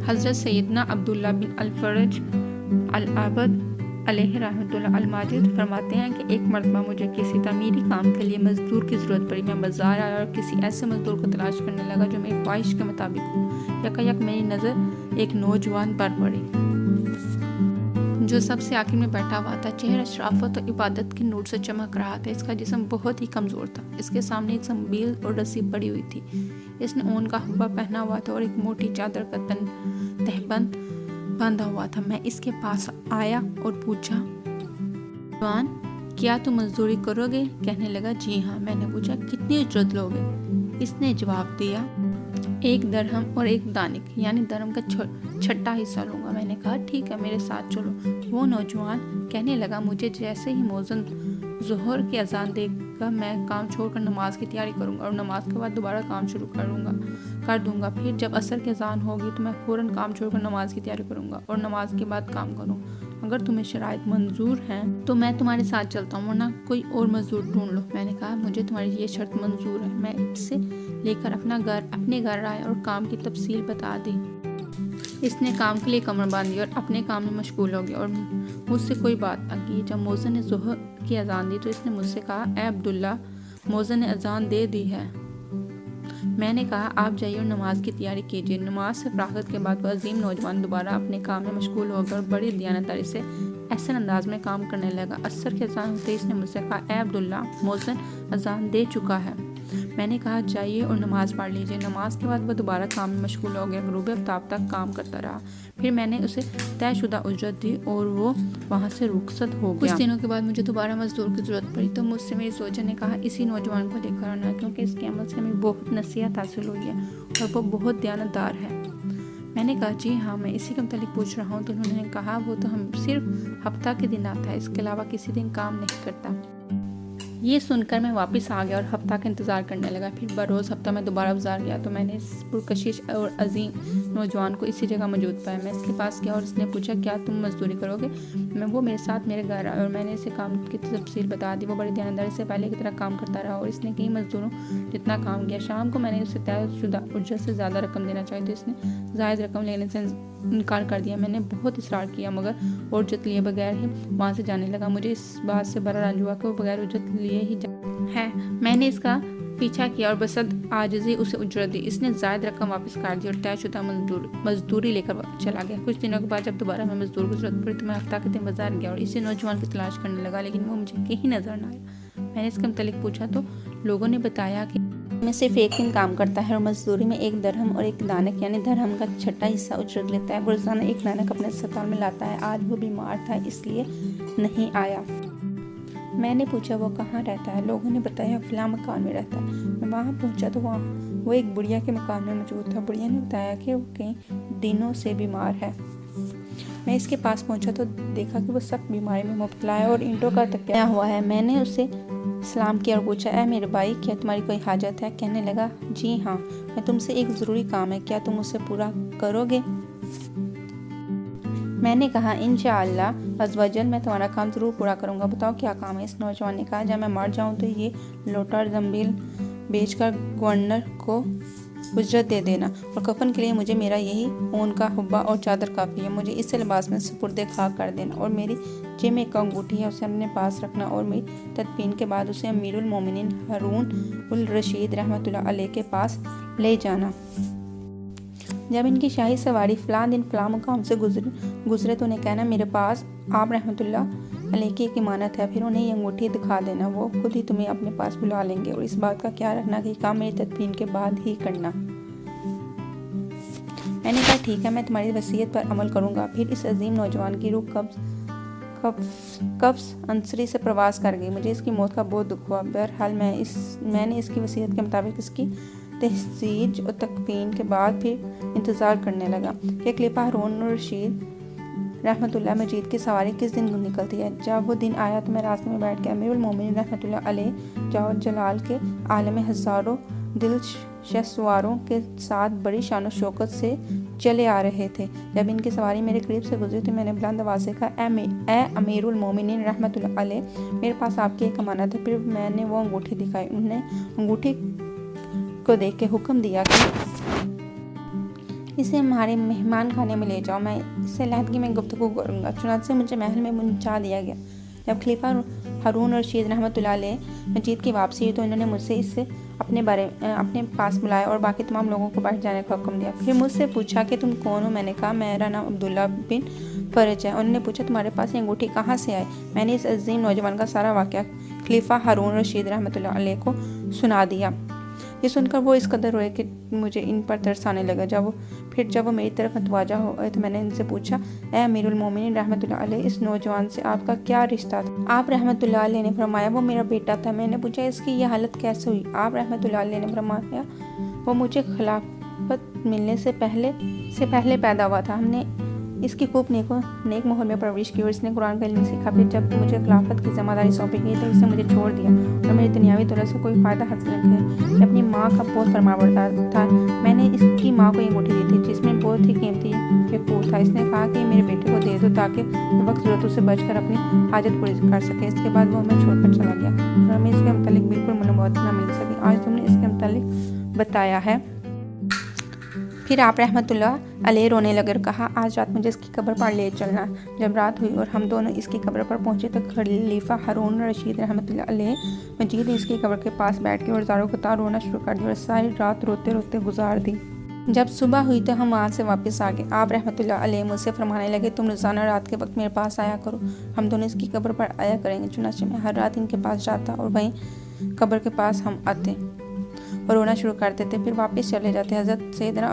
हज़रत सैयदना अब्दुल्ला बिन अल-फरज अल-अबद अलैहि रहमतुल्लाह अल-माजिद फरमाते हैं कि एक मरतबा मुझे किसी तामीरी काम के लिए मज़दूर की ज़रूरत पड़ी। मैं बाज़ार आया और किसी ऐसे मज़दूर को तलाश करने लगा जो मेरी ख्वाहिश के मुताबिक हो। यकायक मेरी नज़र एक नौजवान पर पड़ी जो सबसे आखिर में बैठा हुआ था। चेहरा शराफत और इबादत के नूर से चमक रहा था। इसका जिस्म बहुत ही कमज़ोर था। इसके सामने एक ज़ंबील और रस्सी पड़ी हुई थी। इसने ऊन का हुब्बा पहना हुआ था और एक मोटी चादर का तहबंद बांधा हुआ था। मैं इसके पास आया और पूछा, जवान, क्या तुम मजदूरी करोगे? कहने लगा, जी हाँ। मैंने पूछा, कितनी उजरत लोगे? इसने जवाब दिया, 1 दरहम और 1 दानिक, यानी दरहम का छठा हिस्सा लूँगा। मैंने कहा, ठीक है, मेरे साथ चलो। वो नौजवान कहने लगा, मुझे जैसे ही मौज़न ज़ोहर की अजान देगा मैं काम छोड़कर नमाज की तैयारी करूँगा और नमाज के बाद दोबारा काम शुरू कर दूँगा। फिर जब असर की अजान होगी तो मैं फ़ौरन काम छोड़कर नमाज की तैयारी करूँगा और नमाज के बाद काम करूँ। अगर तुम्हें शराइत मंजूर हैं तो मैं तुम्हारे साथ चलता हूँ, वरना कोई और मजदूर ढूंढ लो। मैंने कहा, मुझे तुम्हारी ये शर्त मंजूर है। मैं इसे लेकर अपने घर आया और काम की तफसील बता दी। इसने काम के लिए कमर बांधी और अपने काम में मशगूल हो गया और मुझसे कोई बात न की। जब मौज़न ने ज़ोहर की अजान दी तो इसने मुझसे कहा, ए अब्दुल्ला, मौज़न ने अजान दे दी है। मैंने कहा, आप जाइए और नमाज की तैयारी कीजिए। नमाज से फरागत के बाद वह अजीम नौजवान दोबारा अपने काम में मशगूल हो गया और बड़ी दयानतदारी से ऐसे अंदाज में काम करने लगा। असर के अजान होते इसने मुझसे कहा, ए अब्दुल्ला, मौज़न अजान दे चुका है। मैंने कहा, जाइए और नमाज पढ़ लीजिए। नमाज के बाद वह दोबारा काम में मशगूल हो गया। ग़ुरूब आफ्ताब तक काम करता रहा। फिर मैंने उसे तयशुदा उजरत दी और वो वहाँ से रुखसत हो गया। कुछ दिनों के बाद मुझे दोबारा मजदूर की ज़रूरत पड़ी तो मुझसे मेरी सोचा ने कहा, इसी नौजवान को लेकर आना, क्योंकि इसके अमल से हमें बहुत नसीहत हासिल हुई है और वो बहुत दयानतदार है। मैंने कहा, जी हाँ, मैं इसी के मुतालिक पूछ रहा हूँ। तो उन्होंने कहा, वो तो हम सिर्फ हफ्ता के दिन आता है, इसके अलावा किसी दिन काम नहीं करता। ये सुनकर मैं वापस आ गया और हफ्ता का इंतज़ार करने लगा। फिर बरोज़ हफ्ता में दोबारा बाजार गया तो मैंने इस पुरकशिश और अजीम नौजवान को इसी जगह मौजूद पाया। मैं इसके पास गया और इसने पूछा, क्या तुम मजदूरी करोगे? वो मेरे साथ मेरे घर आया और मैंने इसे काम की तफसील बता दी। वो बड़ी ध्यानदारी से पहले की तरह काम करता रहा और इसने कई मजदूरों जितना काम किया। शाम को मैंने उसे तयशुदा उजरत से ज़्यादा रकम देना चाहिए तो इसने ज़ायद रकम लेने से इनकार कर दिया। मैंने बहुत इसरार किया मगर उजरत लिए बगैर ही वहाँ से जाने लगा। मुझे इस बात से बड़ा रंज हुआ कि वो बगैर उजरत लिए ही है। मैंने इसका पीछा किया और बसद आजिज़ी उसे उजरत दी। इसने ज़ायद रकम वापस कर दी और तयशुदा मजदूरी लेकर चला गया। कुछ दिनों के बाद जब दोबारा हमें मजदूर की ज़रूरत पड़ी तो मैं हफ्ता के दिन बाजार गया और इसी नौजवान की तलाश करने लगा, लेकिन वो मुझे कहीं नजर न आया। मैंने इसके मुतालिक पूछा तो लोगों ने बताया कि में सिर्फ 1 दिन काम करता है और मजदूरी में 1 दरहम और 1 दानक, यानी दरहम का छठा हिस्सा उजरत लेता है। वो रोज़ाना 1 दानक अपने अस्पताल में लाता है। आज वो बीमार था इसलिए नहीं आया। मैंने पूछा, वो कहाँ रहता है? लोगों ने बताया, फलां मकान में रहता है। मैं वहाँ पहुँचा तो वो एक बुढ़िया के मकान में मौजूद था। बुढ़िया ने बताया कि वो कई दिनों से बीमार है। मैं इसके पास पहुँचा तो देखा कि वो सख्त बीमारी में मुब्तला है और ईंटों का तकिया हुआ है। मैंने उसे सलाम किया और पूछा, ए मेरे भाई, क्या तुम्हारी कोई हाजत है? कहने लगा, जी हाँ, मैं तुमसे एक ज़रूरी काम है, क्या तुम उसे पूरा करोगे? मैंने कहा, इंशाअल्लाह अज़्वजल मैं तुम्हारा काम ज़रूर पूरा करूँगा। बताओ क्या काम है? इस नौजवान ने कहा, जब मैं मर जाऊँ तो ये लोटा और ज़ंबील बेचकर गवर्नर को उजरत दे देना और कफन के लिए मुझे मेरा यही ऊन का हुब्बा और चादर काफ़ी है। मुझे इस लिबास में सुपुर्दे खाक कर देना और मेरी जेब में एक अंगूठी है, उसे अपने पास रखना और मेरी तदफीन के बाद उसे अमीरुल मोमिनीन हारून उल रशीद रहमतुल्लाह अलैह के पास ले जाना। जब इनकी शाही सवारी फलां दिन फलां मुकाम से गुजरे तो उन्हें कहना, मेरे पास आप रहमतुल्लाह अलैह की एक इमानत है। फिर उन्हें ये अंगूठी दिखा देना, वो खुद ही तुम्हें अपने पास बुला लेंगे और इस बात का ख्याल रखना कि काम मेरी तदफीन के बाद ही करना। मैंने कहा, ठीक है, मैं तुम्हारी वसीयत पर अमल करूँगा। फिर इस अजीम नौजवान की रूह कब्ज़ अंसरी से प्रवास कर गई। मुझे इसकी मौत का बहुत दुख हुआ। बहरहाल मैंने इसकी वसीयत के मुताबिक इसकी तहसीज और तकफीन के बाद फिर इंतज़ार करने लगा कि खलीफा हारून रशीद रहमतुल्लाह मजीद की सवारी किस दिन निकलती है। जब वो दिन आया तो मैं रास्ते में बैठ के अमीरुल मोमिनीन रहमतुल्लाह अलैह जाओ जलाल के आलम हज़ारों दिल शहसवारों के साथ बड़ी शान शौकत से चले आ रहे थे। जब इनकी सवारी मेरे करीब से गुजरी तो मैंने बुलंद आवाज़ से कहा, ए अमीरुल मोमिनीन रहमतुल्लाह अलैह, मेरे पास आपकी एक अमानत है। फिर मैंने वो अंगूठी दिखाई। उन्होंने अंगूठी को देख के हुक्म दिया कि इसे हमारे मेहमान खाने में ले जाओ, मैं इससे लहदगी में गुफ्तगू करूँगा। चुनांचे मुझे महल में पहुंचा दिया गया। जब खलीफा हारून रशीद रहमतुल्लाह अलैह मजीद की वापसी हुई तो इन्होंने मुझसे इससे अपने पास बुलाया और बाकी तमाम लोगों को बाहर जाने का हुक्म दिया। फिर मुझसे पूछा कि तुम कौन हो? मैंने कहा मेरा नाम अब्दुल्ला बिन फ़रज है। उन्होंने पूछा तुम्हारे पास ये अंगूठी कहाँ से आई? मैंने इस अजीम नौजवान का सारा वाक़या खलीफा हारून रशीद रहमतुल्लाह अलैह को सुना दिया। ये सुनकर वो इस कदर रोए कि मुझे इन पर तरस आने लगा। जब वो मेरी तरफ मतवाजा हो गए तो मैंने इनसे पूछा, ए अमीरुल मोमिनीन रहमतुल्लाह अलैह, इस नौजवान से आपका क्या रिश्ता था? आप रहमतुल्लाह अलैह ने फरमाया, वो मेरा बेटा था। मैंने पूछा, इसकी ये हालत कैसे हुई? आप रहमतुल्लाह अलैह ने फरमाया, वो मुझे खिलाफत मिलने से पहले पैदा हुआ था। हमने इसकी खूब नेक माहौल में परवरिश की और इसने कुरान का इल्म सीखा। फिर जब मुझे खिलाफत की जिम्मेदारी सौंपी गई तो इसने मुझे छोड़ दिया और मेरी दुनियावी दौलत से कोई फ़ायदा हासिल न किया। ये अपनी माँ का बहुत फरमाबरदार था। मैंने इसकी माँ को ये अंगूठी दी थी जिसमें बहुत ही कीमती यकूत था। इसने कहा कि मेरे बेटे को दे दो ताकि वक्त ज़रूरत से बचकर अपनी हाजत पूरी कर सके। इसके बाद वो हमें छोड़कर चला गया और हमें इसके मुतालिक बिल्कुल मालूमात न मिल सकी। आज तुमने इसके मुतालिक बताया है। फिर आप रहमतुल्लाह अलैह रोने लगे और कहा, आज रात मुझे इसकी कब्र पर ले चलना। जब रात हुई और हम दोनों इसकी कब्र पर पहुंचे तो खलीफा हारून रशीद रहमतुल्लाह अलैह मजीद इसकी कब्र के पास बैठ के और ज़ारो कतार रोना शुरू कर दिया और सारी रात रोते रोते गुजार दी। जब सुबह हुई तो हम वहाँ से वापस आ गए। आप रहमतुल्लाह अलैह मुझसे फरमाने लगे, तुम रोज़ाना रात के वक्त मेरे पास आया करो, हम दोनों इसकी कब्र पर आया करेंगे। चुनांचे मैं हर रात इनके पास जाता और वहीं कब्र के पास हम आते और रोना शुरू करते थे, फिर वापस चले जाते। हज़रत सैयदना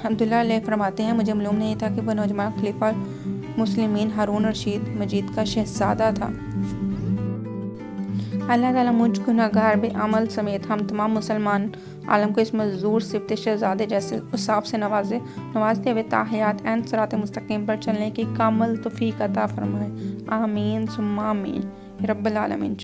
अब्दुल्ला अलैह फरमाते हैं, मुझे मालूम नहीं था कि वह नौजवान खलीफा मुस्लिमीन हारून रशीद मजीद का शहजादा था। अल्लाह ताला मुझ गुनहगार बेअमल समेत हम तमाम मुसलमान आलम को इस मज़दूर सिफ़त शहजादे जैसे उसाब से नवाजते हुए ताहयात एन सिरात मुस्तकीम पर चलने की कामल तौफीक अता फरमाए। आमीन सुम्मा आमीन रब्बल आलमीन।